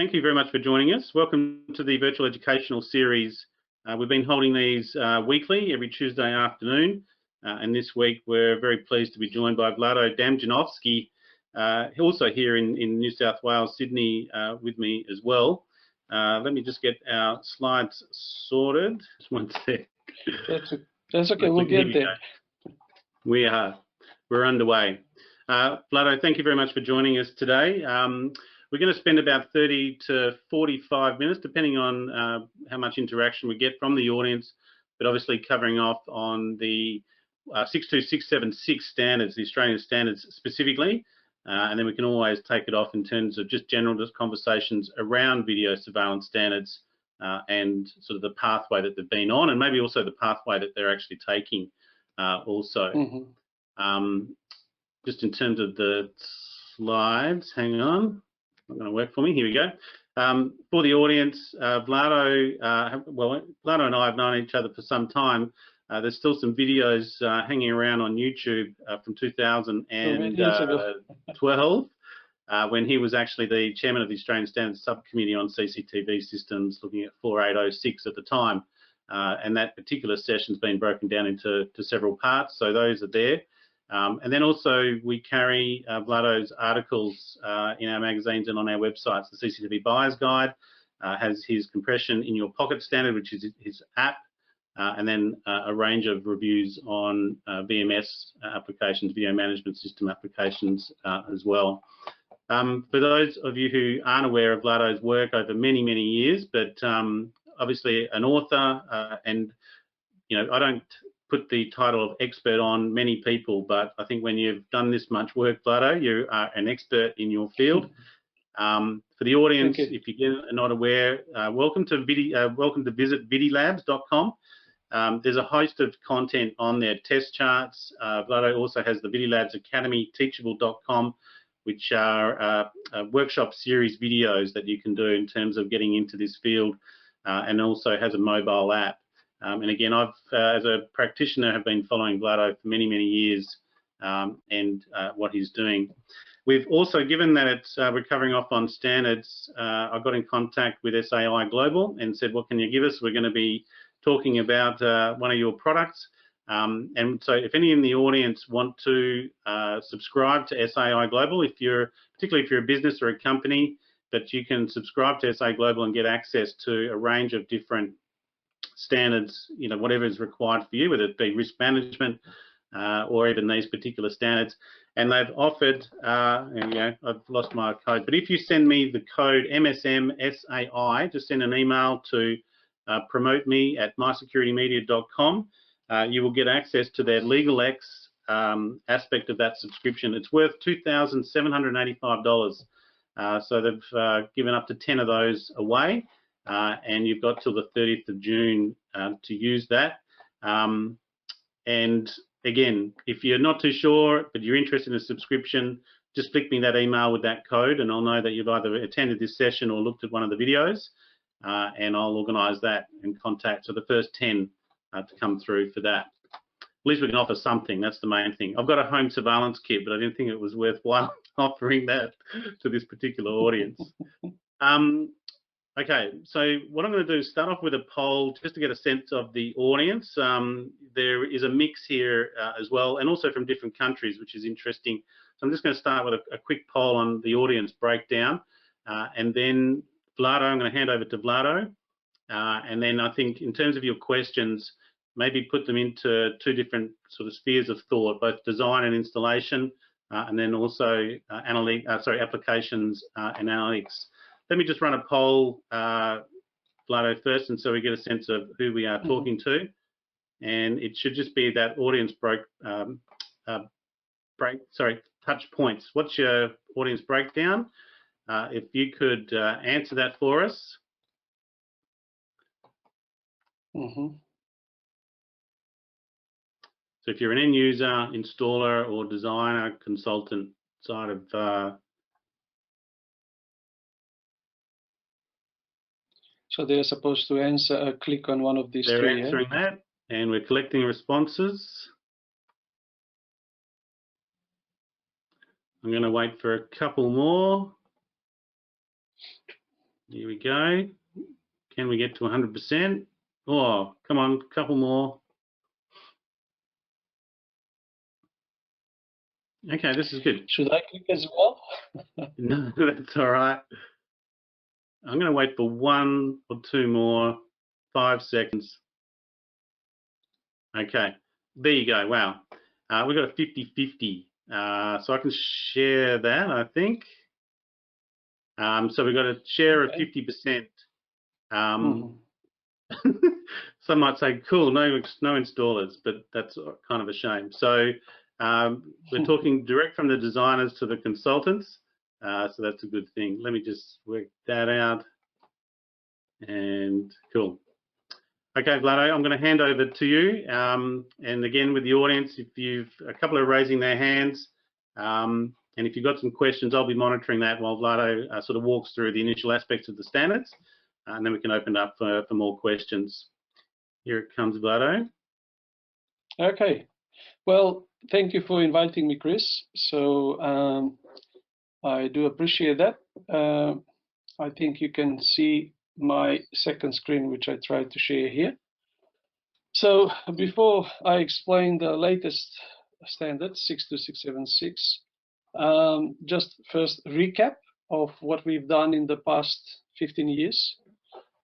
thank you very much for joining us. Welcome to the virtual educational series. We've been holding these weekly, every Tuesday afternoon. And this week, we're very pleased to be joined by Vlado Damjanovski, also here in New South Wales, Sydney, with me as well. Let me just get our slides sorted. Just one sec. That's okay, we'll get there. We're underway. Vlado, thank you very much for joining us today. We're going to spend about 30 to 45 minutes, depending on how much interaction we get from the audience, but obviously covering off on the 62676 standards, the Australian standards specifically, and then we can always take it off in terms of just general conversations around video surveillance standards and sort of the pathway that they've been on, and maybe also the pathway that they're actually taking also. Just in terms of the slides, hang on, not going to work for me. Here we go. For the audience, Vlado, Vlado and I have known each other for some time. There's still some videos hanging around on YouTube from 2012 when he was actually the chairman of the Australian Standards Subcommittee on CCTV systems, looking at 4806 at the time. And that particular session's been broken down into several parts, so those are there. And then also we carry Vlado's articles in our magazines and on our websites. The CCTV Buyer's Guide has his compression in your pocket standard, which is his app, and then a range of reviews on VMS applications, video management system applications as well. For those of you who aren't aware of Vlado's work over many, many years, but obviously an author, and you know, I don't put the title of expert on many people, but I think when you've done this much work, Vlado, you are an expert in your field. For the audience, if you're not aware, welcome to visit vidilabs.com. There's a host of content on there, test charts. Vlado also has the Vidilabs Academy, teachable.com, which are workshop series videos that you can do in terms of getting into this field, and also has a mobile app. And again, I've, as a practitioner, have been following Vlado for many, many years and what he's doing. We've also, given that it's we're covering off on standards, I got in contact with SAI Global and said, what can you give us? We're going to be talking about one of your products. And so if any in the audience want to subscribe to SAI Global, particularly if you're a business or a company, that you can subscribe to SAI Global and get access to a range of different standards, you know, whatever is required for you, whether it be risk management or even these particular standards. And they've offered, and yeah, I've lost my code, but if you send me the code MSMSAI, just send an email to promote me at mysecuritymedia.com, you will get access to their LegalX aspect of that subscription. It's worth $2,785. So they've given up to 10 of those away. And you've got till the 30th of June to use that. And again, if you're not too sure, but you're interested in a subscription, just flick me that email with that code and I'll know that you've either attended this session or looked at one of the videos, and I'll organise that and contact. So the first 10 to come through for that. At least we can offer something, that's the main thing. I've got a home surveillance kit, but I didn't think it was worthwhile offering that to this particular audience. Okay, so what I'm going to do is start off with a poll just to get a sense of the audience. There is a mix here as well, and also from different countries, which is interesting. So I'm just going to start with a quick poll on the audience breakdown, and then Vlado, I'm going to hand over to Vlado, and then I think in terms of your questions, maybe put them into two different sort of spheres of thought, both design and installation, and then also applications and analytics. Let me just run a poll, Vlado, first, and so we get a sense of who we are talking to. And it should just be that audience touch points. What's your audience breakdown? If you could answer that for us. So if you're an end user, installer, or designer, consultant side of so they're supposed to answer, click on one of these three. They're answering that, and we're collecting responses. I'm going to wait for a couple more. Here we go. Can we get to 100%? Oh, come on, a couple more. Okay, this is good. Should I click as well? No, that's all right. I'm going to wait for 1 or 2 more, 5 seconds. Okay, there you go. Wow. We've got a 50-50. So I can share that, I think. So we've got a share of 50%. Some might say, cool, no installers, but that's kind of a shame. So we're talking direct from the designers to the consultants. So that's a good thing. Let me just work that out. And cool. Okay, Vlado, I'm going to hand over to you. And again, with the audience, if you've a couple are raising their hands, and if you've got some questions, I'll be monitoring that while Vlado sort of walks through the initial aspects of the standards, and then we can open up for more questions. Here it comes, Vlado. Okay. Well, thank you for inviting me, Chris. So I do appreciate that. I think you can see my second screen, which I tried to share here. So before I explain the latest standard, 62676, just first recap of what we've done in the past 15 years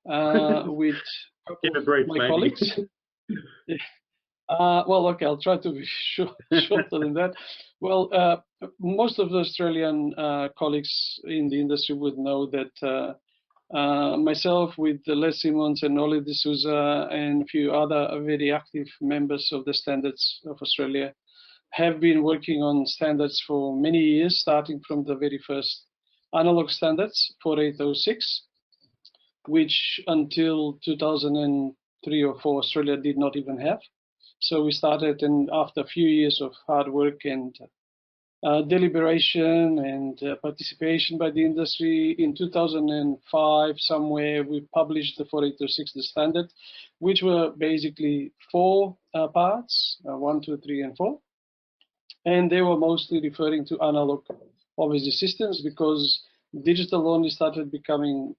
with my colleagues. Well, okay, I'll try to be shorter than that. Well, most of the Australian colleagues in the industry would know that myself with Les Simmons and Oli D'Souza and a few other very active members of the Standards of Australia have been working on standards for many years, starting from the very first analog standards, 4806, which until 2003 or 4 Australia did not even have. So we started, and after a few years of hard work and deliberation and participation by the industry, in 2005 somewhere we published the 4806, the standard, which were basically 4 parts, 1, 2, 3, and 4. And they were mostly referring to analog, obviously, systems, because digital only started becoming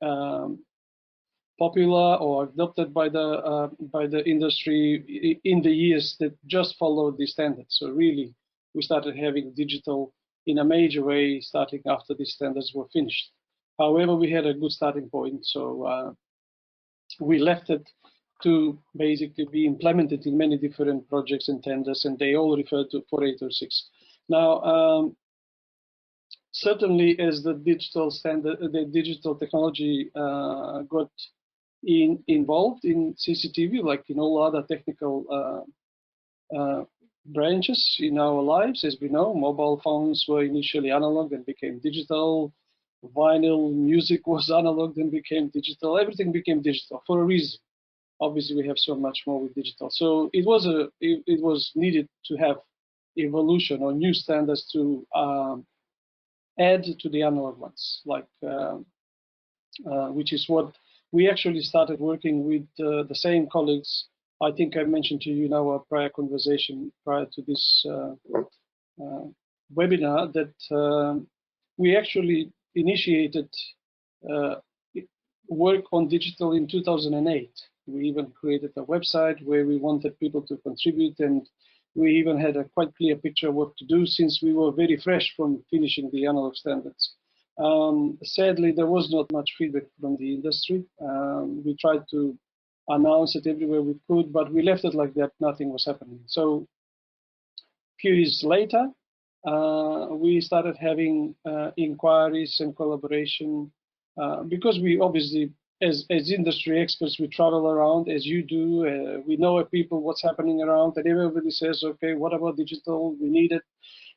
popular or adopted by the industry in the years that just followed the standards. So really, we started having digital in a major way starting after the standards were finished. However, we had a good starting point, so we left it to basically be implemented in many different projects and tenders, and they all refer to 4806. Now, certainly as the digital standard, the digital technology got involved in CCTV, like in all other technical branches in our lives, as we know, mobile phones were initially analog and became digital. Vinyl music was analog and became digital. Everything became digital for a reason. Obviously, we have so much more with digital. So it was needed to have evolution or new standards to add to the analog ones, like which is what we actually started working with the same colleagues. I think I mentioned to you in our prior conversation prior to this webinar that we actually initiated work on digital in 2008. We even created a website where we wanted people to contribute, and we even had a quite clear picture of what to do since we were very fresh from finishing the analog standards. Sadly, there was not much feedback from the industry. We tried to announce it everywhere we could, but we left it like that, nothing was happening. So a few years later, we started having inquiries and collaboration because we obviously, as industry experts, we travel around as you do. We know people what's happening around, and everybody says, okay, what about digital? We need it.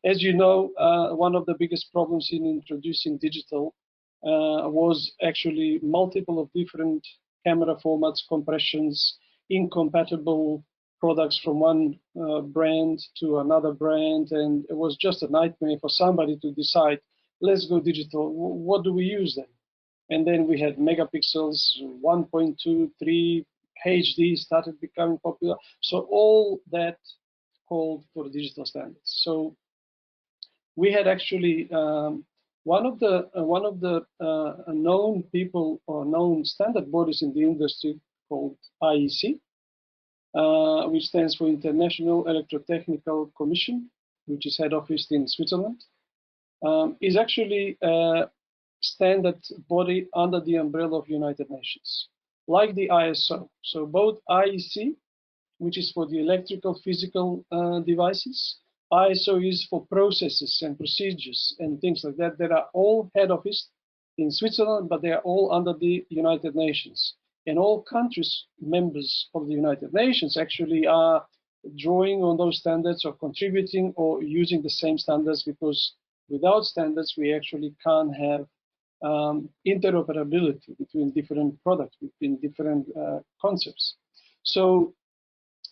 As you know, one of the biggest problems in introducing digital was actually multiple of different camera formats, compressions, incompatible products from one brand to another brand, and it was just a nightmare for somebody to decide, let's go digital. What do we use then? And then we had megapixels, 1.2, 3, HD started becoming popular. So all that called for digital standards. So we had actually One of the known people or known standard bodies in the industry called IEC, which stands for International Electrotechnical Commission, which is head office in Switzerland, is actually a standard body under the umbrella of United Nations, like the ISO. So both IEC, which is for the electrical physical devices, ISO is for processes and procedures and things like that. That are all head office in Switzerland, but they are all under the United Nations. And all countries, members of the United Nations, actually are drawing on those standards or contributing or using the same standards, because without standards, we actually can't have interoperability between different products, between different concepts. So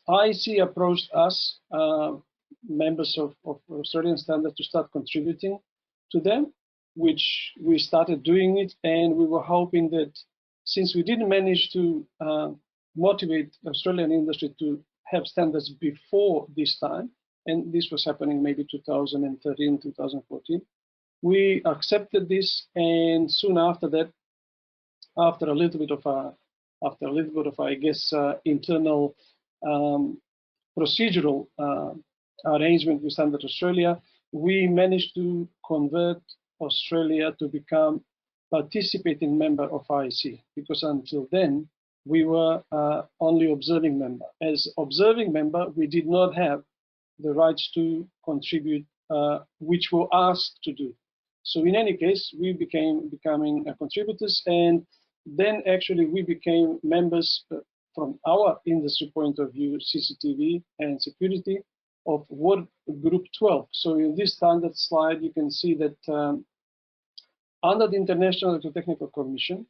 IEC approached us, members of Australian standards, to start contributing to them, which we started doing it, and we were hoping that since we didn't manage to motivate Australian industry to have standards before this time, and this was happening maybe 2013, 2014, we accepted this, and soon after that, after a little bit of I guess internal procedural arrangement with Standard Australia, we managed to convert Australia to become participating member of IEC, because until then we were only observing member. As observing member, we did not have the rights to contribute, which we were asked to do. So in any case, we becoming contributors, and then actually we became members from our industry point of view, CCTV and security, of Work Group 12. So in this standard slide, you can see that under the International Electrotechnical Commission,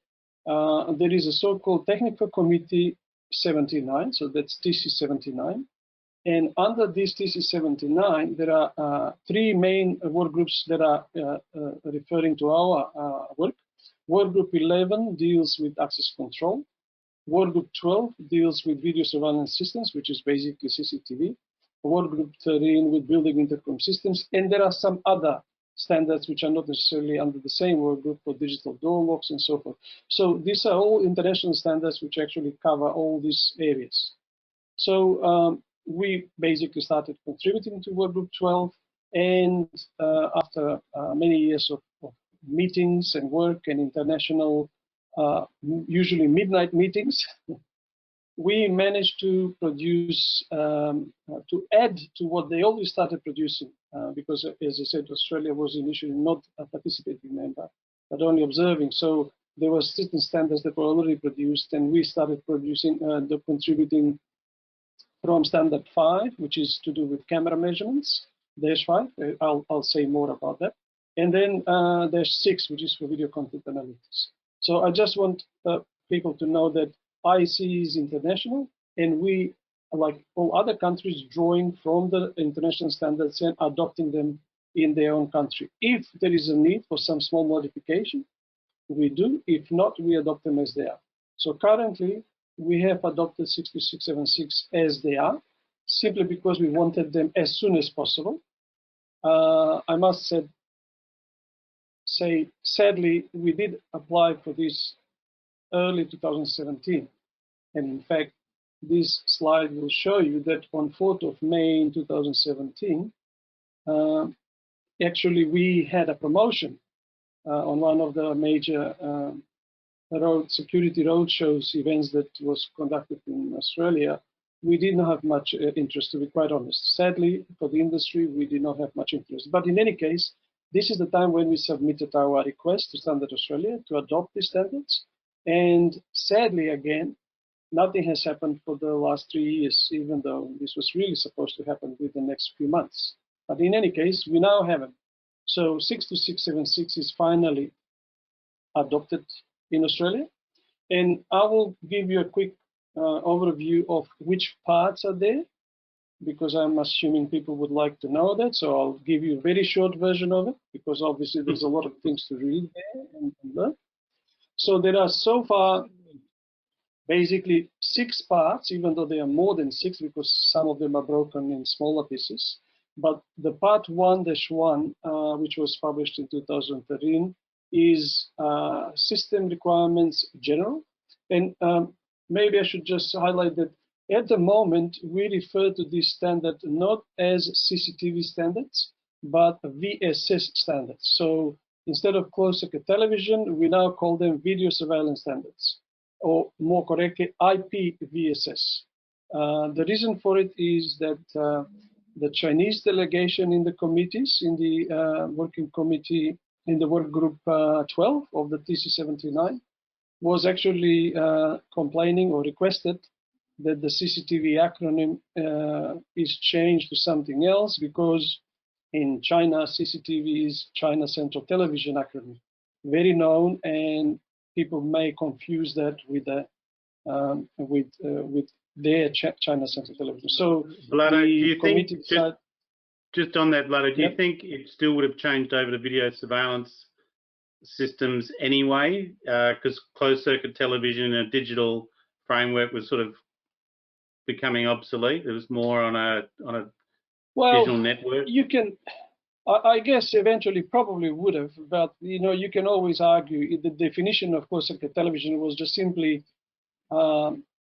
there is a so-called Technical Committee 79, so that's TC 79. And under this TC 79, there are three main work groups that are referring to our work. Work Group 11 deals with access control. Work Group 12 deals with video surveillance systems, which is basically CCTV. Work Group 13 with building intercom systems. And there are some other standards which are not necessarily under the same work group, for digital door locks and so forth. So these are all international standards which actually cover all these areas. So we basically started contributing to Work Group 12, and after many years of meetings and work and international, usually midnight meetings, we managed to produce, to add to what they always started producing, because as I said, Australia was initially not a participating member, but only observing. So there were certain standards that were already produced, and we started producing, contributing from standard 5, which is to do with camera measurements, dash 5, I'll say more about that. And then dash 6, which is for video content analytics. So I just want people to know that IEC is international, and we, like all other countries, drawing from the international standards and adopting them in their own country. If there is a need for some small modification, we do. If not, we adopt them as they are. So currently, we have adopted 62676 as they are, simply because we wanted them as soon as possible. I must say, sadly, we did apply for this early 2017. And in fact, this slide will show you that on 4th of May in 2017, actually we had a promotion on one of the major security roadshows events that was conducted in Australia. We did not have much interest, to be quite honest. Sadly, for the industry, we did not have much interest. But in any case, this is the time when we submitted our request to Standard Australia to adopt these standards. And sadly, again, nothing has happened for the last 3 years, even though this was really supposed to happen within the next few months. But in any case, we now have it. So 62676 is finally adopted in Australia. And I will give you a quick overview of which parts are there, because I'm assuming people would like to know that. So I'll give you a very short version of it, because obviously there's a lot of things to read there and learn. So there are so far basically 6 parts, even though there are more than 6, because some of them are broken in smaller pieces. But the part 1-1, which was published in 2013, is system requirements general. And maybe I should just highlight that at the moment, we refer to this standard not as CCTV standards, but VSS standards. So instead of closed circuit television, we now call them video surveillance standards, or more correctly, IP VSS. The reason for it is that the Chinese delegation in the committees, in the working committee, in the work group 12 of the TC79, was actually complaining or requested that the CCTV acronym is changed to something else, because in China, CCTV is China Central Television acronym, very known, and people may confuse that with their China Central Television. So, Vlado, do you think, decided, just on that, Vlado, do yep. you think it still would have changed over to video surveillance systems anyway? Because closed circuit television and a digital framework was sort of becoming obsolete. It was more on a digital network. You can, I guess, eventually probably would have, but you can always argue the definition of closed circuit television was just simply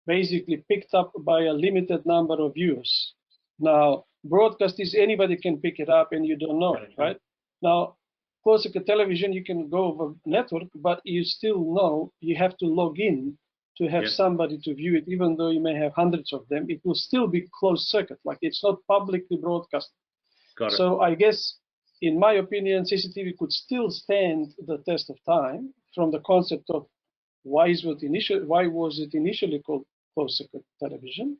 basically picked up by a limited number of viewers. Now, broadcast is anybody can pick it up and you don't know it, right? Now, closed circuit television, you can go over network, but you still know you have to log in to have somebody to view it, even though you may have hundreds of them. It will still be closed circuit, like it's not publicly broadcast. Got it. So I guess, in my opinion, CCTV could still stand the test of time from the concept of why was it initially called closed circuit television.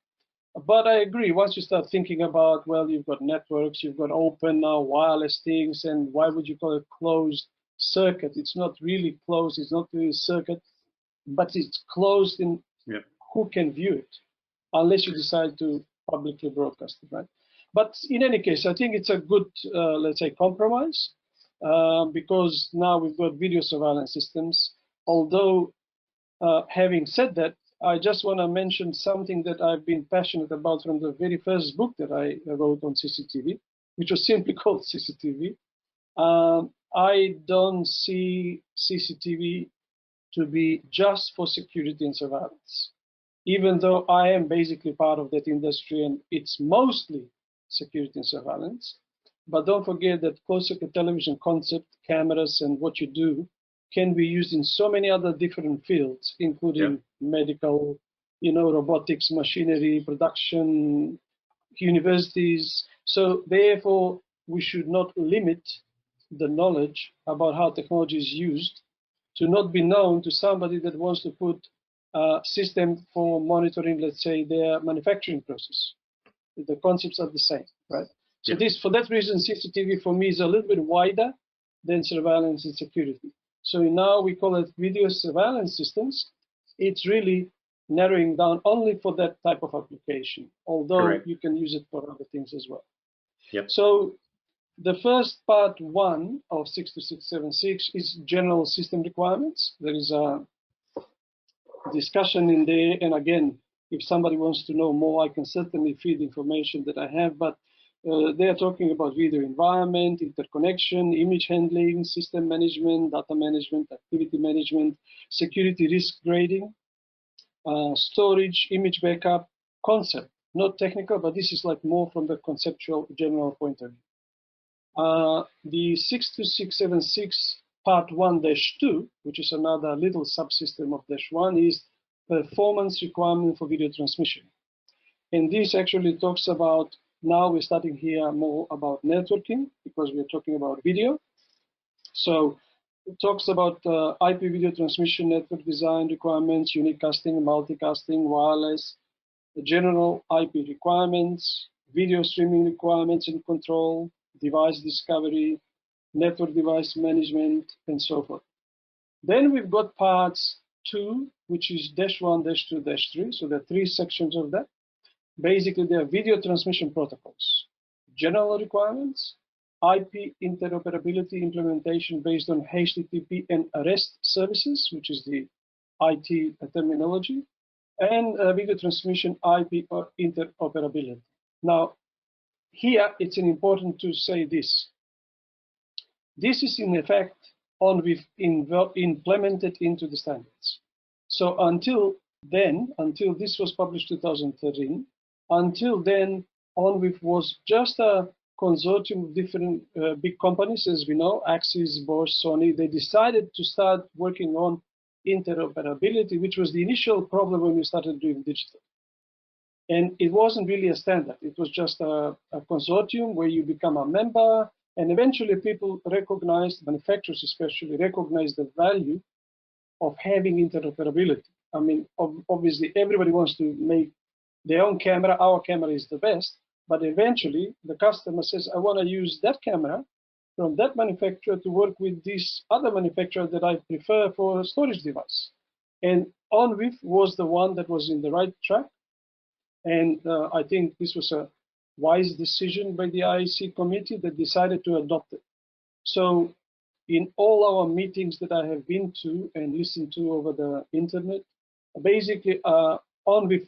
But I agree, once you start thinking about, well, you've got networks, you've got open now, wireless things, and why would you call it closed circuit? It's not really closed, it's not really circuit, but it's closed in who can view it, unless you decide to publicly broadcast it, right? But in any case, I think it's a good, let's say, compromise, because now we've got video surveillance systems. Although, having said that, I just want to mention something that I've been passionate about from the very first book that I wrote on CCTV, which was simply called CCTV. I don't see CCTV to be just for security and surveillance, even though I am basically part of that industry and it's mostly security and surveillance. But don't forget that closed circuit television concept, cameras, and what you do can be used in so many other different fields, including medical, robotics, machinery, production, universities. So therefore, we should not limit the knowledge about how technology is used to not be known to somebody that wants to put a system for monitoring, let's say, their manufacturing process. The concepts are the same, right? So for that reason, CCTV for me is a little bit wider than surveillance and security. So now we call it video surveillance systems. It's really narrowing down only for that type of application, although you can use it for other things as well. So the first part 1 of 62676 is general system requirements. There is a discussion in there, and again, if somebody wants to know more, I can certainly feed information that I have, but they are talking about video environment, interconnection, image handling, system management, data management, activity management, security risk grading, storage, image backup, concept, not technical, but this is like more from the conceptual general point of view. The 62676 part 1-2, which is another little subsystem of -1, is performance requirement for video transmission. And this actually talks about, now we're starting here more about networking because we're talking about video. So it talks about IP video transmission network design requirements, unicasting, multicasting, wireless, the general IP requirements, video streaming requirements and control, device discovery, network device management, and so forth. Then we've got parts 2, which is -1, -2, -3. So there are 3 sections of that. Basically, they are video transmission protocols, general requirements, IP interoperability implementation based on HTTP and REST services, which is the IT terminology, and video transmission IP interoperability. Now, here it's important to say this. This is in effect ONVIF implemented into the standards. So until then, until this was published 2013, until then ONVIF was just a consortium of different big companies, as we know, Axis, Bosch, Sony. They decided to start working on interoperability, which was the initial problem when we started doing digital. And it wasn't really a standard. It was just a consortium where you become a member, and eventually people recognized, manufacturers especially, recognized the value of having interoperability. I mean, obviously everybody wants to make their own camera. Our camera is the best, but eventually the customer says, I want to use that camera from that manufacturer to work with this other manufacturer that I prefer for a storage device. And ONVIF was the one that was in the right track. And I think this was a wise decision by the IEC committee that decided to adopt it. So in all our meetings that I have been to and listened to over the internet, basically ONVIF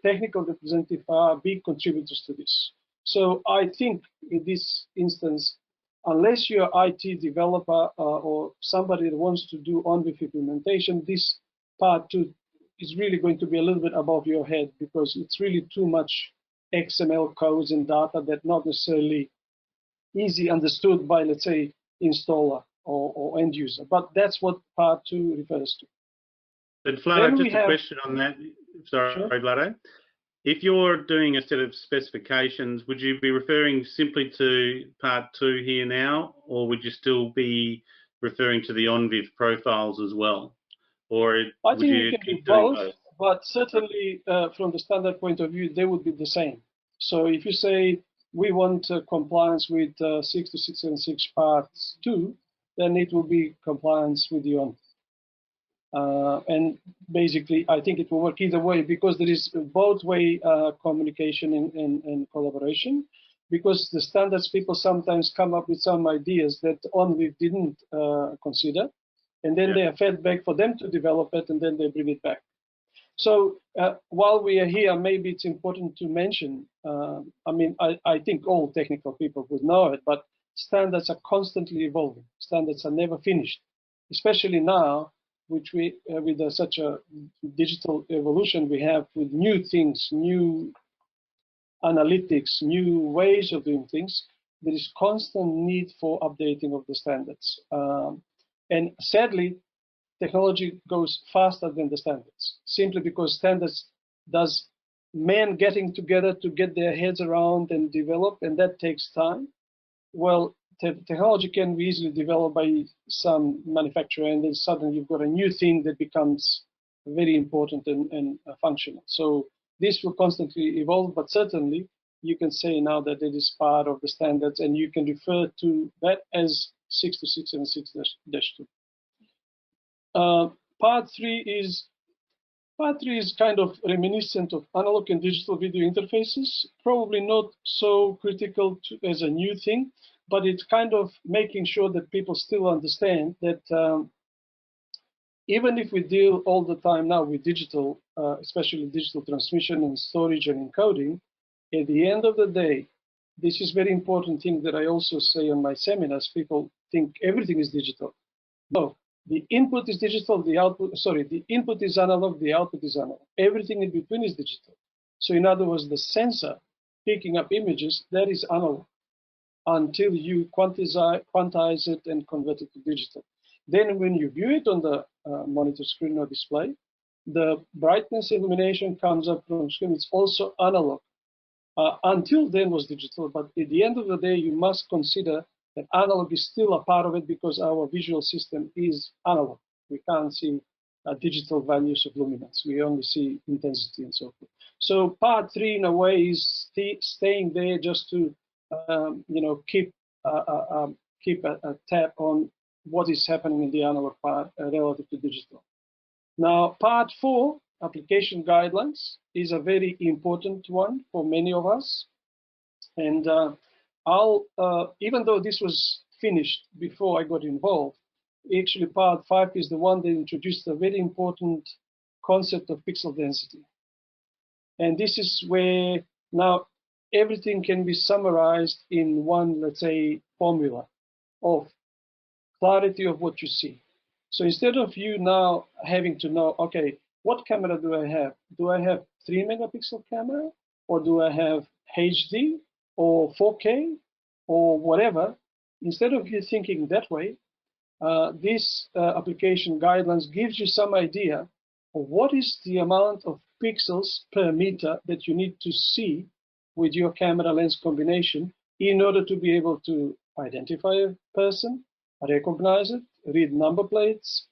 technical representatives are big contributors to this. So I think in this instance, unless you're an IT developer or somebody that wants to do ONVIF implementation, this part 2 is really going to be a little bit above your head, because it's really too much XML codes and data that not necessarily easy understood by, let's say, installer or end user. But that's what part 2 refers to. But Vlado, just a question on that. Sorry, sure. Vlado. If you're doing a set of specifications, would you be referring simply to part 2 here now, or would you still be referring to the ONVIF profiles as well? Or I think you can do both, but certainly from the standard point of view, they would be the same. So if you say we want compliance with 62676 parts 2, then it will be compliance with the ONVIF. And basically, I think it will work either way, because there is both way communication and collaboration, because the standards people sometimes come up with some ideas that ONVIF didn't consider. And then they are fed back for them to develop it, and then they bring it back. So while we are here, maybe it's important to mention, I mean, I think all technical people would know it, but standards are constantly evolving. Standards are never finished, especially now, which we, with such a digital evolution we have, with new things, new analytics, new ways of doing things, there is constant need for updating of the standards. And sadly, technology goes faster than the standards, simply because standards does men getting together to get their heads around and develop, and that takes time. Well, technology can be easily developed by some manufacturer, and then suddenly you've got a new thing that becomes very important and functional. So this will constantly evolve, but certainly you can say now that it is part of the standards, and you can refer to that as 62676-2. Part 3 is kind of reminiscent of analog and digital video interfaces, probably not so critical as a new thing, but it's kind of making sure that people still understand that even if we deal all the time now with digital, especially digital transmission and storage and encoding, at the end of the day, this is very important thing that I also say on my seminars. People think everything is digital. No, the input is digital, the output, sorry, the input is analog, the output is analog. Everything in between is digital. So in other words, the sensor picking up images, that is analog until you quantize it and convert it to digital. Then when you view it on the monitor screen or display, the brightness illumination comes up from screen. It's also analog. Until then was digital, but at the end of the day, you must consider that analog is still a part of it, because our visual system is analog. We can't see digital values of luminance. We only see intensity and so forth. So part 3, in a way, is staying there just to you know, keep a tab on what is happening in the analog part relative to digital. Now, part 4, application guidelines, is a very important one for many of us. And even though this was finished before I got involved, actually part 5 is the one that introduced a very important concept of pixel density. And this is where now everything can be summarized in one, let's say, formula of clarity of what you see. So instead of you now having to know, okay, what camera do I have? Do I have 3 megapixel camera, or do I have HD or 4K or whatever? Instead of you thinking that way, this application guidelines gives you some idea of what is the amount of pixels per meter that you need to see with your camera lens combination in order to be able to identify a person, recognize it, read number plates,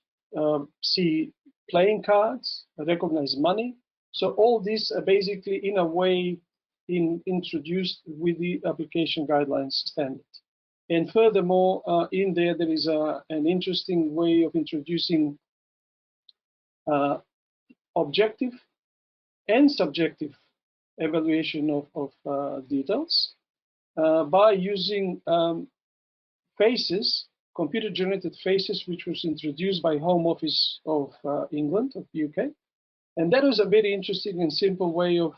see playing cards, recognize money. So all these are basically in a way introduced with the application guidelines standard. And furthermore, in there is an interesting way of introducing objective and subjective evaluation of details by using faces, computer-generated faces, which was introduced by Home Office of England, of the UK. And that was a very interesting and simple way of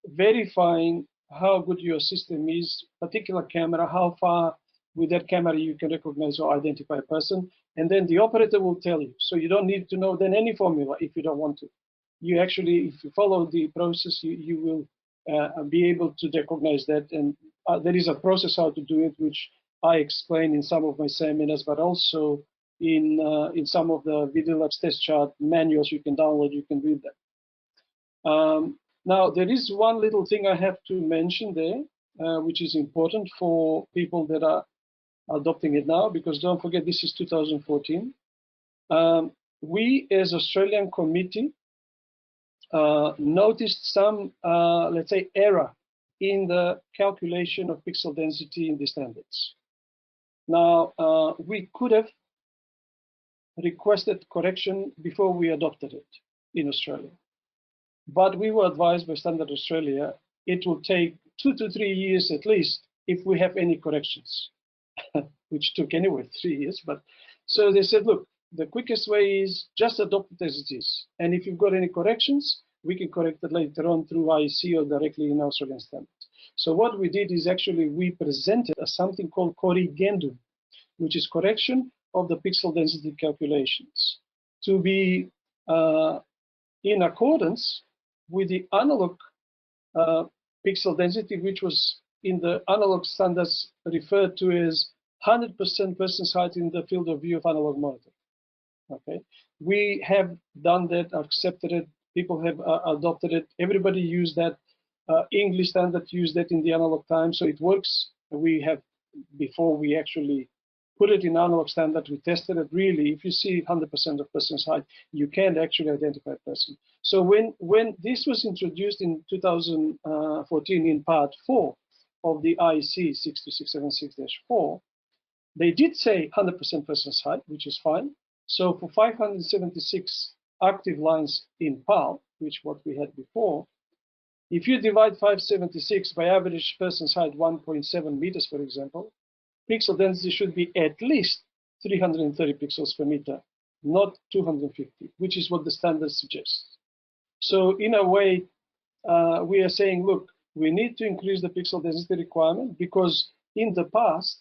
verifying how good your system is, particular camera, how far with that camera you can recognize or identify a person. And then the operator will tell you. So you don't need to know then any formula if you don't want to. You actually, if you follow the process, you will be able to recognize that. And there is a process how to do it, which I explain in some of my seminars, but also in some of the Video Labs test chart manuals you can download, you can read that. Now, there is one little thing I have to mention there, which is important for people that are adopting it now, because don't forget, this is 2014. We, as Australian committee, noticed some, let's say, error in the calculation of pixel density in the standards. Now, we could have requested correction before we adopted it in Australia. But we were advised by Standard Australia, it will take 2 to 3 years at least if we have any corrections, which took anyway 3 years. But so they said, look, the quickest way is just adopt it as it is. And if you've got any corrections, we can correct it later on through IEC or directly in Australian standards. So what we did is actually we presented something called corrigendum, which is correction of the pixel density calculations to be in accordance with the analog pixel density, which was in the analog standards referred to as 100% person's height in the field of view of analog monitor. Okay, we have done that, accepted it. People have adopted it. Everybody used that. English standard used that in the analog time, so it works. We have, before we actually put it in analog standard, we tested it. Really, if you see 100% of person's height, you can actually identify a person. So when this was introduced in 2014 in part 4 of the IEC 62676-4, they did say 100% person's height, which is fine. So for 576 active lines in PAL, which what we had before, if you divide 576 by average person's height 1.7 meters, for example, pixel density should be at least 330 pixels per meter, not 250, which is what the standard suggests. So in a way, we are saying, look, we need to increase the pixel density requirement because in the past,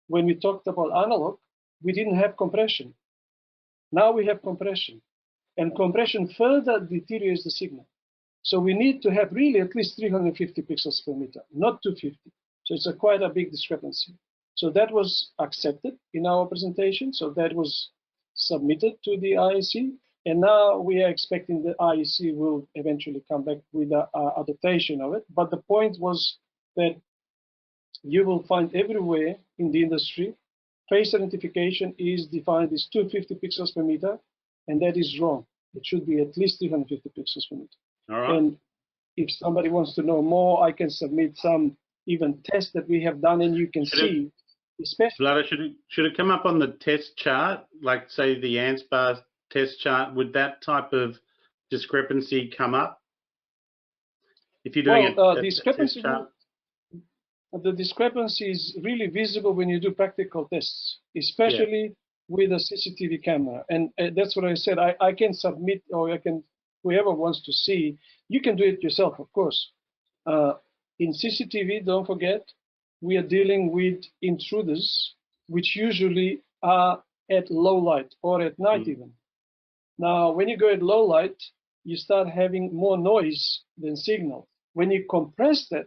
when we talked about analog, we didn't have compression. Now we have compression, and compression further deteriorates the signal. So we need to have really at least 350 pixels per meter, not 250. So it's quite a big discrepancy. So that was accepted in our presentation. So that was submitted to the IEC. And now we are expecting the IEC will eventually come back with an adaptation of it. But the point was that you will find everywhere in the industry, face identification is defined as 250 pixels per meter, and that is wrong. It should be at least 350 pixels per meter. All right. And if somebody wants to know more, I can submit some even tests that we have done, and you can see. Especially, Vlado, should it come up on the test chart, like say the ANSPAR test chart? Would that type of discrepancy come up? If you're doing the discrepancy is really visible when you do practical tests, especially with a CCTV camera. And that's what I said. I can submit, or I can, whoever wants to see, you can do it yourself, of course. In CCTV, don't forget, we are dealing with intruders, which usually are at low light or at night even. Now, when you go at low light, you start having more noise than signal. When you compress that,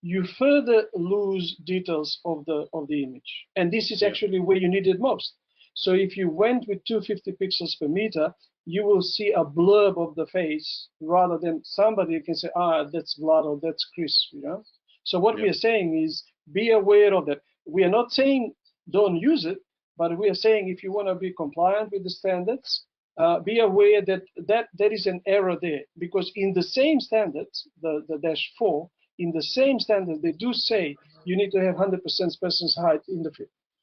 you further lose details of the image. And this is actually where you need it most. So if you went with 250 pixels per meter, you will see a blurb of the face rather than somebody can say, ah, that's Vlado, that's Chris, you know? So what we are saying is be aware of that. We are not saying don't use it, but we are saying if you want to be compliant with the standards, be aware that there is an error there, because in the same standards, the -4, in the same standard, they do say you need to have 100% person's height in the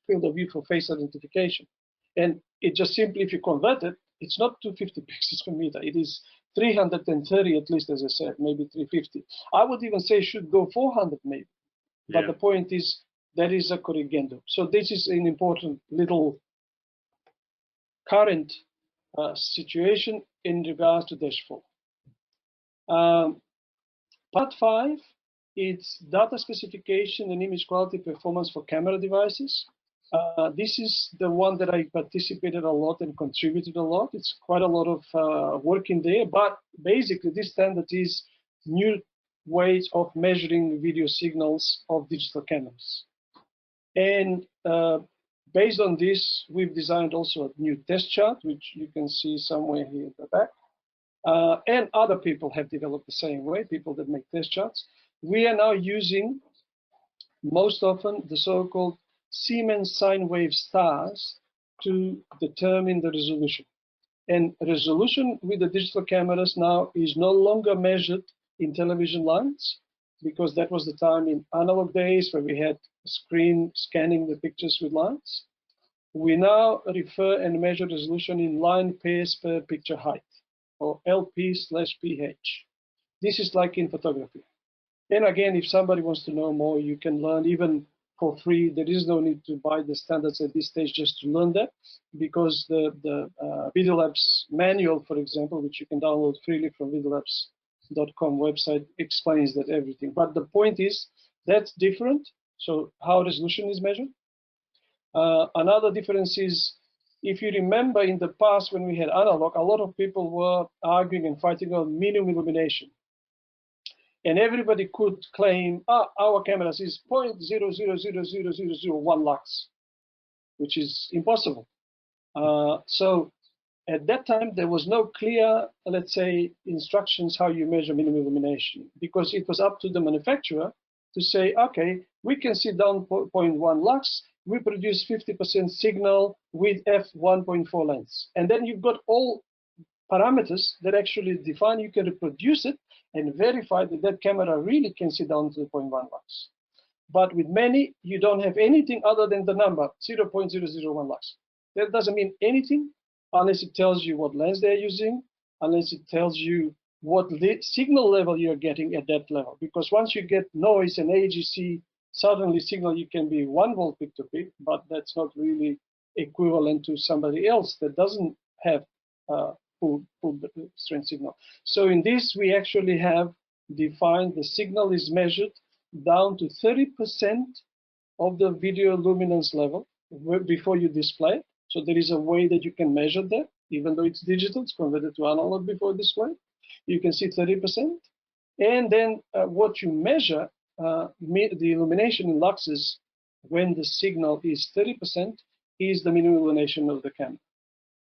field of view for face identification. And it just simply, if you convert it, it's not 250 pixels per meter. It is 330 at least, as I said, maybe 350. I would even say should go 400 maybe. But the point is, that is a corrigendo. So this is an important little current situation in regards to -4. Part 5, it's data specification and image quality performance for camera devices. This is the one that I participated a lot and contributed a lot. It's quite a lot of work in there, but basically this standard is new ways of measuring video signals of digital cameras. And based on this, we've designed also a new test chart, which you can see somewhere here at the back. And other people have developed the same way, people that make test charts. We are now using most often the so-called Siemens sine wave stars to determine the resolution. And resolution with the digital cameras now is no longer measured in television lines, because that was the time in analog days where we had a screen scanning the pictures with lines. We now refer and measure resolution in line pairs per picture height, or LP/PH. This is like in photography. And again, if somebody wants to know more, you can learn even for free. There is no need to buy the standards at this stage just to learn that, because the Video Labs manual, for example, which you can download freely from videolabs.com website, explains that everything. But the point is, that's different. So how resolution is measured. Another difference is, if you remember in the past when we had analog, a lot of people were arguing and fighting on minimum illumination. And everybody could claim, our cameras is 0.000001 lux, which is impossible. So at that time, there was no clear, let's say, instructions how you measure minimum illumination, because it was up to the manufacturer to say, okay, we can see down 0.1 lux, we produce 50% signal with f1.4 lens. And then you've got all parameters that actually define, you can reproduce it and verify that that camera really can see down to 0.1 lux. But with many, you don't have anything other than the number, 0.001 lux. That doesn't mean anything unless it tells you what lens they're using, unless it tells you what signal level you're getting at that level. Because once you get noise and AGC, suddenly signal, you can be 1 volt peak to peak, but that's not really equivalent to somebody else that doesn't have full strength signal. So in this, we actually have defined the signal is measured down to 30% of the video luminance level before you display it. So there is a way that you can measure that, even though it's digital, it's converted to analog before display. You can see 30%. And then what you measure, the illumination in luxes when the signal is 30% is the minimum illumination of the camera.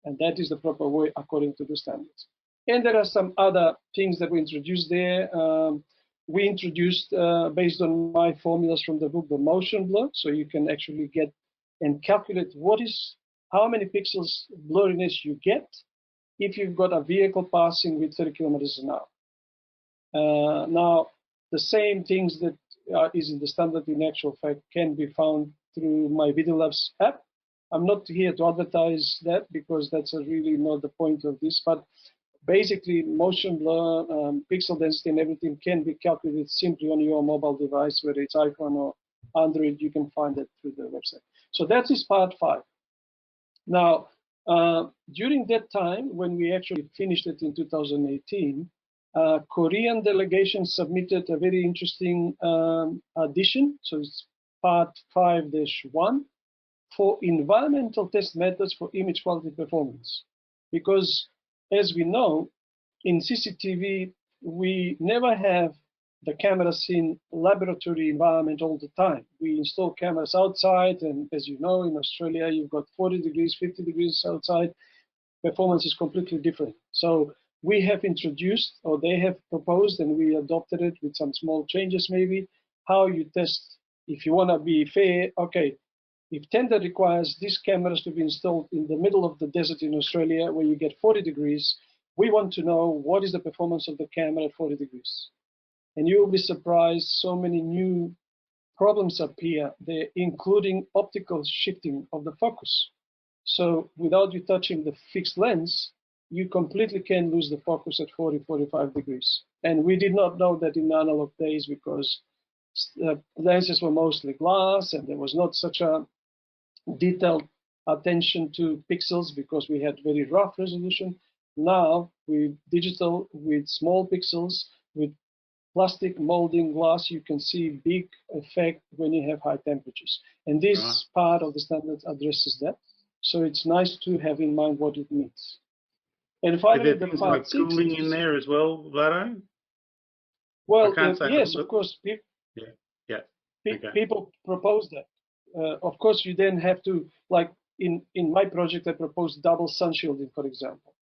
And that is the proper way according to the standards. And there are some other things that we introduced there. We introduced, based on my formulas from the book, the motion blur. So you can actually get and calculate how many pixels blurriness you get if you've got a vehicle passing with 30 kilometers an hour. Now, the same things that is in the standard in actual fact can be found through my Video Labs app. I'm not here to advertise that because that's really not the point of this, but basically motion blur, pixel density and everything can be calculated simply on your mobile device, whether it's iPhone or Android. You can find that through the website. So that is part 5. Now, during that time, when we actually finished it in 2018, Korean delegation submitted a very interesting addition. So it's part 5-1 for environmental test methods for image quality performance. Because as we know, in CCTV, we never have the cameras in laboratory environment all the time. We install cameras outside, and as you know, in Australia, you've got 40 degrees, 50 degrees outside. Performance is completely different. So we have introduced, or they have proposed, and we adopted it with some small changes maybe, how you test. If you want to be fair, okay, if tender requires these cameras to be installed in the middle of the desert in Australia where you get 40 degrees, we want to know what is the performance of the camera at 40 degrees. And you will be surprised, so many new problems appear there, including optical shifting of the focus. So without you touching the fixed lens, you completely can lose the focus at 40, 45 degrees. And we did not know that in analog days because lenses were mostly glass and there was not such a detailed attention to pixels because we had very rough resolution. Now with digital, with small pixels, with plastic molding glass, you can see big effect when you have high temperatures. And this part of the standard addresses that. So it's nice to have in mind what it means. And finally, the part like 6 cooling in there as well, Vlado? Well, yes, of course. Okay. People propose that. Of course, you then have to, like in my project, I proposed double sun shielding, for example.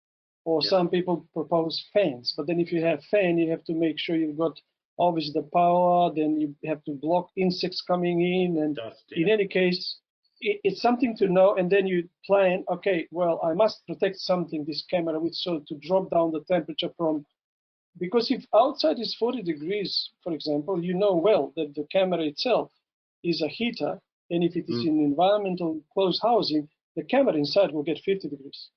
Or some people propose fans. But then if you have fan, you have to make sure you've got obviously the power, then you have to block insects coming in. And in any case, it's something to know. And then you plan, okay, well, I must protect something, this camera, with so to drop down the temperature from, because if outside is 40 degrees, for example, you know well that the camera itself is a heater. And if it is in environmental closed housing, the camera inside will get 50 degrees.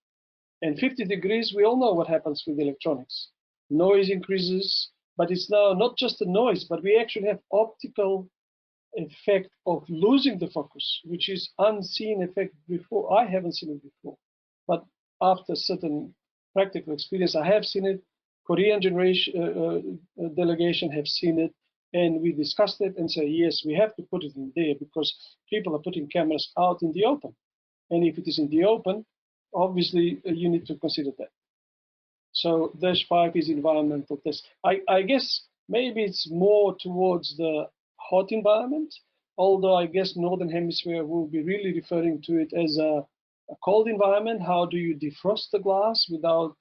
And 50 degrees, we all know what happens with electronics. Noise increases, but it's now not just the noise, but we actually have optical effect of losing the focus, which is unseen effect before. I haven't seen it before, but after certain practical experience, I have seen it. Korean delegation have seen it, and we discussed it and say, yes, we have to put it in there because people are putting cameras out in the open. And if it is in the open, obviously you need to consider that. So -5 is environmental test. I guess maybe it's more towards the hot environment, although I guess Northern Hemisphere will be really referring to it as a cold environment. How do you defrost the glass without,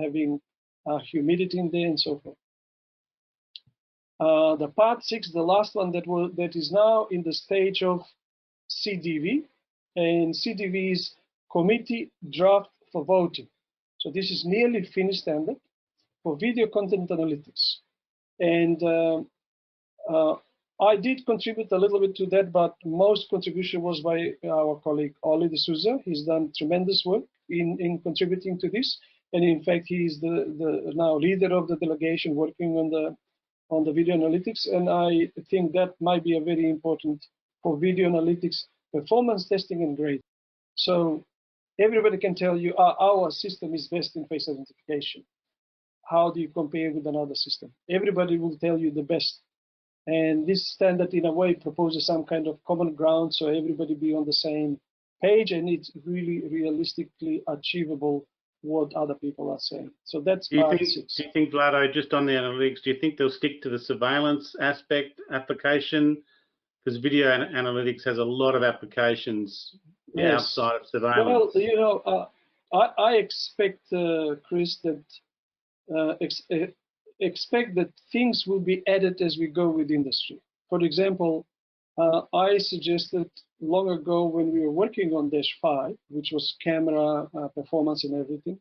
having humidity in there and so forth. The part 6, the last one that is now in the stage of CDV, and CDV is Committee Draft for Voting. So this is nearly finished standard for video content analytics. And I did contribute a little bit to that, but most contribution was by our colleague Oli de Souza. He's done tremendous work in contributing to this. And in fact, he is the now leader of the delegation working on the video analytics. And I think that might be a very important for video analytics, performance testing and grading. So everybody can tell you our system is best in face identification. How do you compare with another system? Everybody will tell you the best. And this standard in a way proposes some kind of common ground so everybody be on the same page, and it's really realistically achievable what other people are saying. So that's part 6. Do you think, Vlado, just on the analytics, do you think they'll stick to the surveillance aspect application? Because video analytics has a lot of applications outside of surveillance. Well, I expect, Chris, that expect that things will be added as we go with industry. For example, I suggested long ago when we were working on -5, which was camera performance and everything,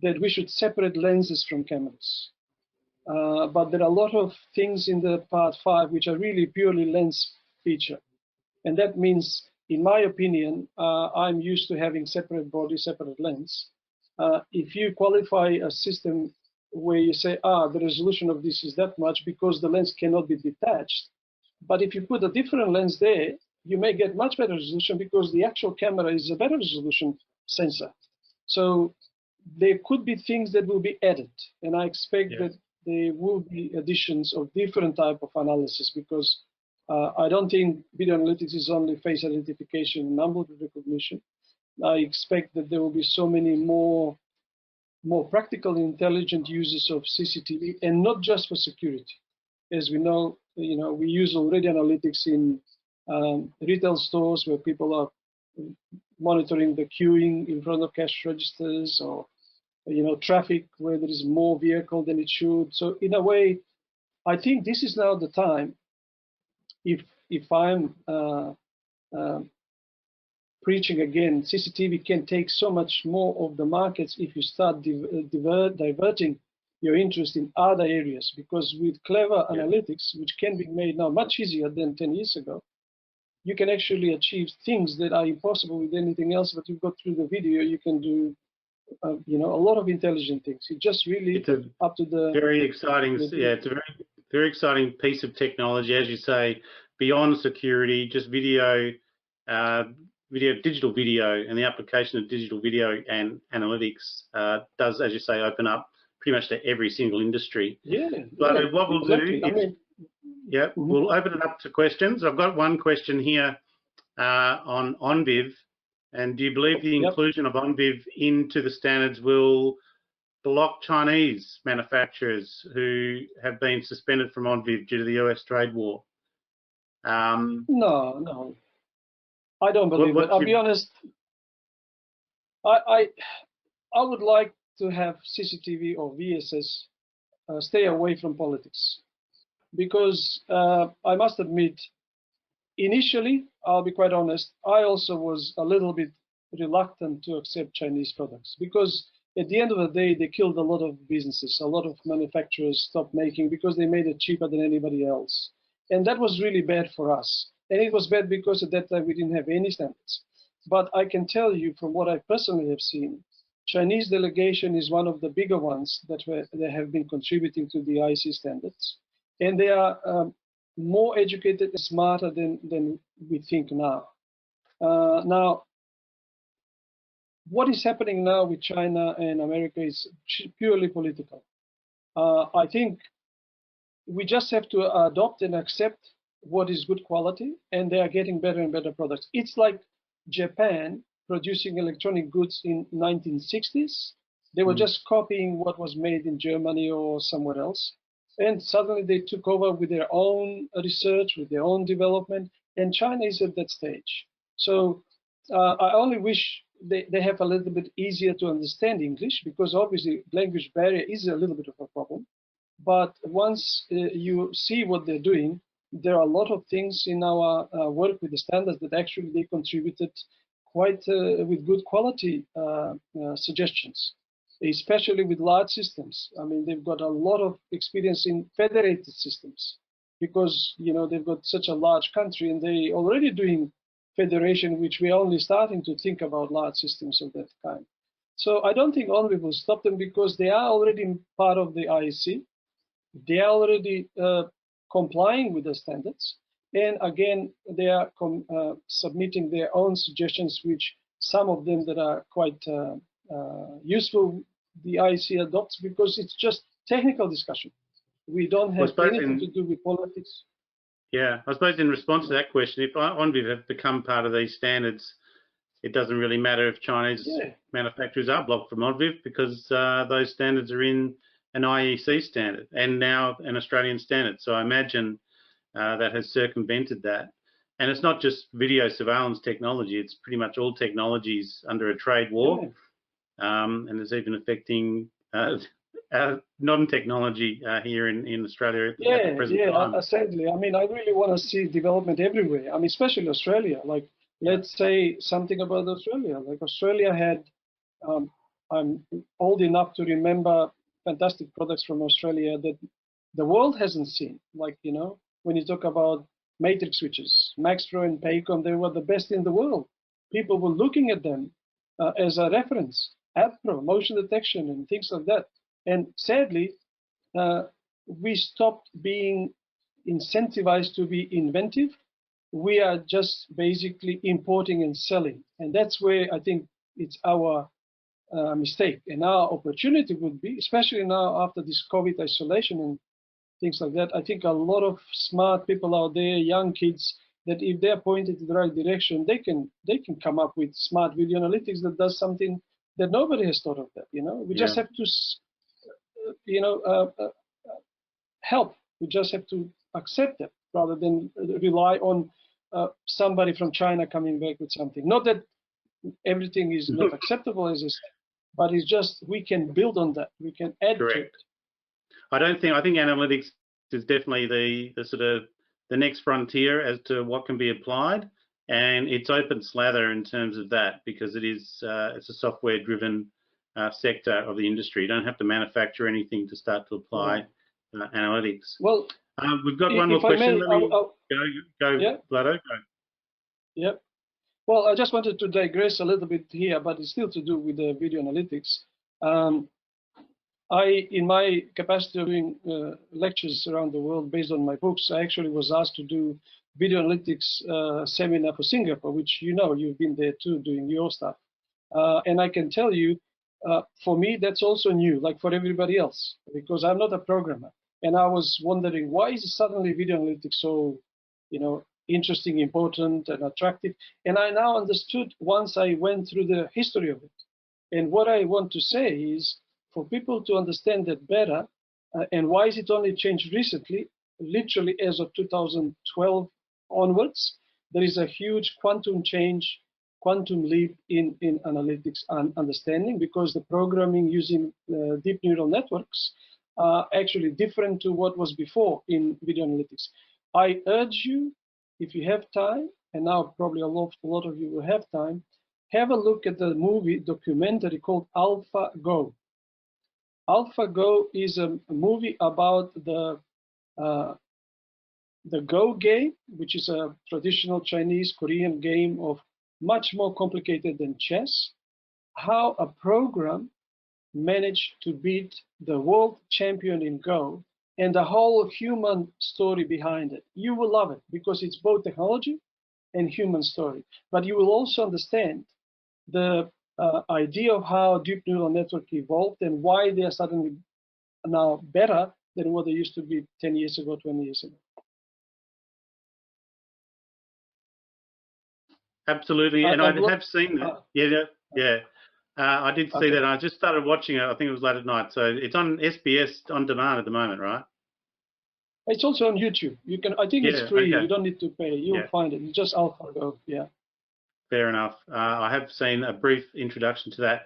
that we should separate lenses from cameras. But there are a lot of things in the part 5 which are really purely lens feature. And that means, in my opinion, I'm used to having separate body, separate lens. If you qualify a system where you say, the resolution of this is that much because the lens cannot be detached. But if you put a different lens there, you may get much better resolution because the actual camera is a better resolution sensor. So there could be things that will be added. And I expect that there will be additions of different type of analysis, because I don't think video analytics is only face identification and number recognition. I expect that there will be so many more practical, intelligent uses of CCTV, and not just for security. As we know, we use already analytics in retail stores where people are monitoring the queuing in front of cash registers, or traffic where there is more vehicle than it should. So in a way, I think this is now the time. If I'm preaching again, CCTV can take so much more of the markets if you start diverting your interest in other areas. Because with clever analytics, which can be made now much easier than 10 years ago, you can actually achieve things that are impossible with anything else. But you've got through the video, you can do a lot of intelligent things. It just really up to the very exciting. It's a very exciting piece of technology, as you say, beyond security, just video, digital video, and the application of digital video and analytics does, as you say, open up pretty much to every single industry. But what we'll do is, we'll open it up to questions. I've got one question here on OnViv. And do you believe the inclusion of OnViv into the standards will block Chinese manufacturers who have been suspended from OnViv due to the US trade war? No, I don't believe it. I'll be honest. I would like to have CCTV or VSS stay away from politics, because I must admit, initially, I'll be quite honest, I also was a little bit reluctant to accept Chinese products, because at the end of the day, they killed a lot of businesses. A lot of manufacturers stopped making because they made it cheaper than anybody else. And that was really bad for us. And it was bad because at that time we didn't have any standards. But I can tell you from what I personally have seen, Chinese delegation is one of the bigger ones that have been contributing to the IC standards. And they are more educated and smarter than we think now. Now, what is happening now with China and America is purely political. I think we just have to adopt and accept what is good quality, and they are getting better and better products. It's like Japan producing electronic goods in 1960s. They were just copying what was made in Germany or somewhere else. And suddenly they took over with their own research, with their own development, and China is at that stage. So I only wish they have a little bit easier to understand English, because obviously language barrier is a little bit of a problem. But once you see what they're doing, there are a lot of things in our work with the standards that actually they contributed quite with good quality suggestions, especially with large systems. I mean, they've got a lot of experience in federated systems, because they've got such a large country, and they already doing federation, which we're only starting to think about large systems of that kind. So I don't think OnViv will stop them, because they are already part of the IEC. They are already complying with the standards. And again, they are submitting their own suggestions, which some of them that are quite useful, the IEC adopts, because it's just technical discussion. We don't have anything to do with politics. Yeah, I suppose in response to that question, if OnViv have become part of these standards, it doesn't really matter if Chinese manufacturers are blocked from OnViv, because those standards are in an IEC standard and now an Australian standard. So I imagine that has circumvented that. And it's not just video surveillance technology, it's pretty much all technologies under a trade war. And it's even affecting non-technology here in Australia at the present time. Sadly. I mean, I really want to see development everywhere. I mean, especially Australia. Like, let's say something about Australia. Like, Australia had, I'm old enough to remember fantastic products from Australia that the world hasn't seen. Like, when you talk about matrix switches, Maxpro and Paycom, they were the best in the world. People were looking at them as a reference. AppPro, motion detection, and things like that. And sadly, we stopped being incentivized to be inventive. We are just basically importing and selling. And that's where I think it's our mistake. And our opportunity would be, especially now after this COVID isolation and things like that, I think a lot of smart people out there, young kids, that if they're pointed in the right direction, they can come up with smart video analytics that does something that nobody has thought of. That we just have to, help. We just have to accept it rather than rely on somebody from China coming back with something. Not that everything is not acceptable, as I said, but it's just we can build on that. We can add to it. I think analytics is definitely the sort of the next frontier as to what can be applied, and it's open slather in terms of that, because it's a software driven sector of the industry. You don't have to manufacture anything to start to apply analytics. Well, we've got one more question. Let me go, yeah. Vlado, go. Yep. Well, I just wanted to digress a little bit here, but it's still to do with the video analytics. In my capacity of doing lectures around the world based on my books, I actually was asked to do video analytics seminar for Singapore, which you've been there too doing your stuff. And I can tell you, for me, that's also new, like for everybody else, because I'm not a programmer. And I was wondering, why is suddenly video analytics so, interesting, important, and attractive? And I now understood once I went through the history of it. And what I want to say is, for people to understand that better, and why is it only changed recently, literally as of 2012 onwards, there is a huge quantum change, quantum leap in analytics and understanding, because the programming using deep neural networks are actually different to what was before in video analytics. I urge you, if you have time, and now probably a lot of you will have time, have a look at the documentary called AlphaGo. AlphaGo is a movie about the Go game, which is a traditional Chinese, Korean game of much more complicated than chess, how a program managed to beat the world champion in Go, and the whole human story behind it. You will love it, because it's both technology and human story. But you will also understand the idea of how deep neural network evolved and why they are suddenly now better than what they used to be 10 years ago, 20 years ago. Absolutely, and I have seen that. I did see that. I just started watching it. I think it was late at night. So it's on SBS on demand at the moment, right? It's also on YouTube. You can. I think it's free. You don't need to pay. You'll find it. It's just AlphaGo. Yeah. Fair enough. I have seen a brief introduction to that.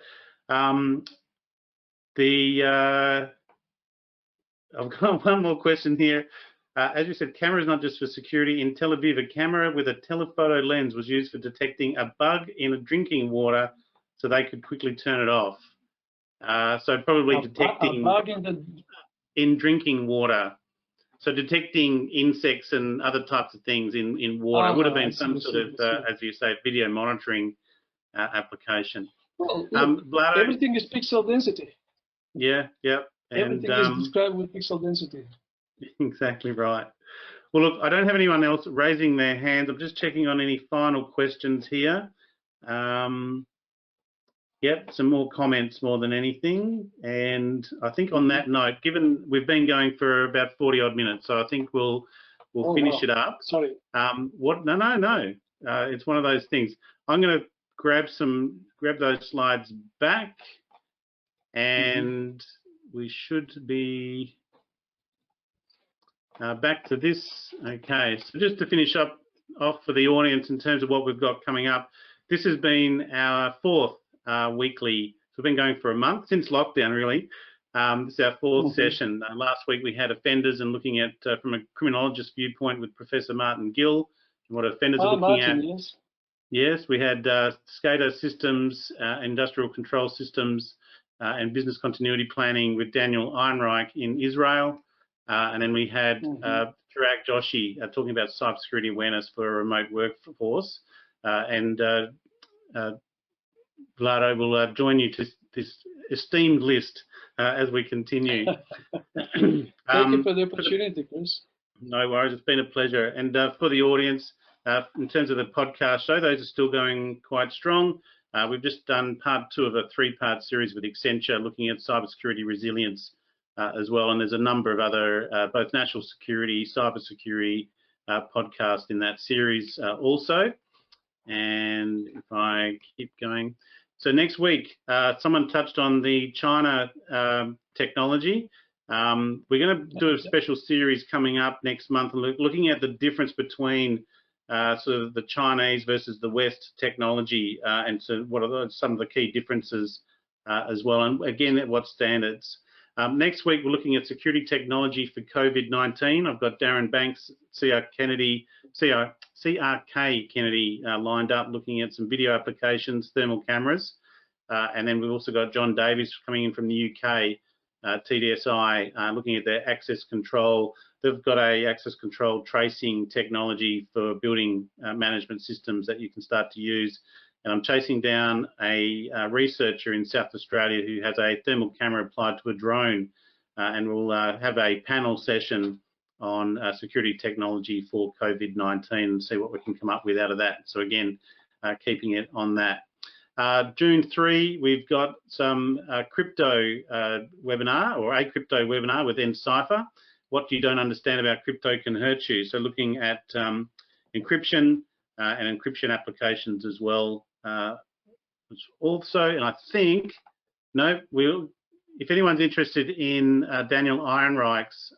I've got one more question here. As you said, camera is not just for security. In Tel Aviv, a camera with a telephoto lens was used for detecting a bug in a drinking water, so they could quickly turn it off. So probably detecting a bug in drinking water. So detecting insects and other types of things in water. It would have been some sort of, as you say, video monitoring application. Well, look, Vlado, everything is pixel density. Yeah. Everything is described with pixel density. Exactly right. Well, look, I don't have anyone else raising their hands. I'm just checking on any final questions here. Yep, some more comments more than anything. And I think on that note, given we've been going for about 40 odd minutes, so I think we'll finish it up. Sorry. No. It's one of those things. I'm going to grab those slides back, and we should be back to this. Okay, so just to finish off for the audience in terms of what we've got coming up, this has been our fourth weekly. So we've been going for a month since lockdown, really. This is our fourth session. Last week we had offenders and looking at from a criminologist viewpoint with Professor Martin Gill and what offenders are looking at. Yes, we had SCADA systems, industrial control systems, and business continuity planning with Daniel Einreich in Israel. And then we had Chirag Joshi talking about cybersecurity awareness for a remote workforce. And Vlado will join you to this esteemed list as we continue. Thank you for the opportunity, Chris. No worries, it's been a pleasure. And for the audience, in terms of the podcast show, those are still going quite strong. We've just done part 2 of a 3-part series with Accenture looking at cybersecurity resilience as well. And there's a number of other, both national security, cybersecurity podcasts in that series also. And if I keep going. So next week, someone touched on the China technology. We're going to do a special series coming up next month, looking at the difference between sort of the Chinese versus the West technology, and so what are some of the key differences as well, and again, at what standards. Next week, we're looking at security technology for COVID-19. I've got Darren Banks, CRK Kennedy lined up, looking at some video applications, thermal cameras. And then we've also got John Davies coming in from the UK, TDSI, looking at their access control. They've got a access control tracing technology for building management systems that you can start to use. And I'm chasing down a researcher in South Australia who has a thermal camera applied to a drone, and we'll have a panel session on security technology for COVID-19 and see what we can come up with out of that. So again, keeping it on that. June 3, we've got some crypto webinar, or a crypto webinar with Encipher. What you don't understand about crypto can hurt you. So looking at encryption and encryption applications as well. Also, and I think, if anyone's interested in Daniel Ehrenreich's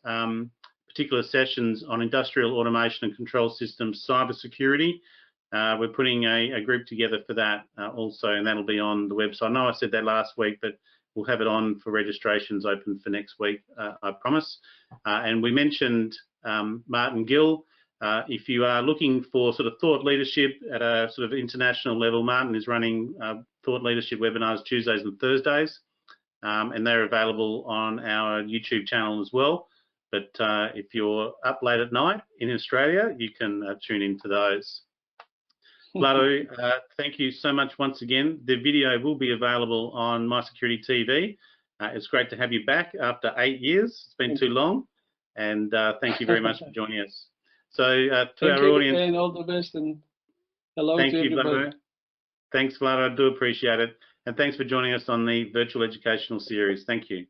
particular sessions on industrial automation and control systems, cybersecurity, we're putting a group together for that also, and that'll be on the website. I know I said that last week, but we'll have it on for registrations open for next week, I promise. And we mentioned Martin Gill. If you are looking for sort of thought leadership at a sort of international level, Martin is running thought leadership webinars Tuesdays and Thursdays, and they're available on our YouTube channel as well. But if you're up late at night in Australia, you can tune into those. Vlado, thank you so much once again. The video will be available on My Security TV. It's great to have you back after 8 years. It's been too long. And thank you very much for joining us. So to our audience, and all the best, and hello to everybody. Vlado. Thanks, Vlado. I do appreciate it. And thanks for joining us on the virtual educational series. Thank you.